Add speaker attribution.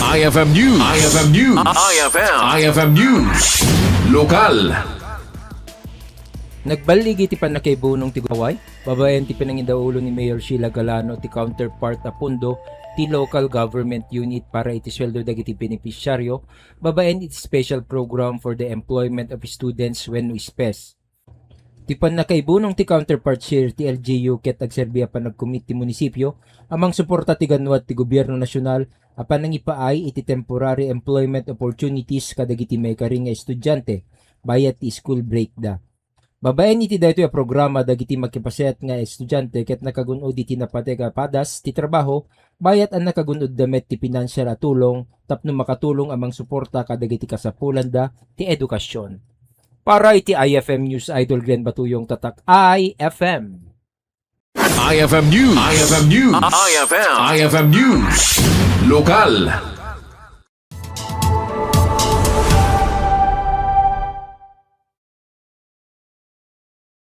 Speaker 1: IFM News. IFM News. IFM News. Lokal.
Speaker 2: Nagbaligi ti panakaibunong ti Paoay, babayan ti pinangindaulo ni Mayor Sheila Galano ti counterpart a pundo ti local government unit para iti sweldo dagiti beneficiaryo, babayan iti special program for the employment of students when Spes. Ti panakaibunong ti counterpart share ti LGU ket agserbiya pa nagkumit ti munisipyo amang suporta ti ganwat ti gobyerno nasyonal apan nangipaay iti temporary employment opportunities kadagiti may kari nga estudyante bayat ti school break da. Babaen iti daytoy a programa dagiti makipasayat nga estudyante ket nakagunod iti napateka padas ti trabaho bayat ang nakagunod damet ti pinansyal a tulong tapno makatulong amang suporta kadagiti kasapulan da ti edukasyon. Para iti IFM News Idol Glenn Batuyong tatak IFM.
Speaker 1: IFM News. IFM News. IFM News. Lokal.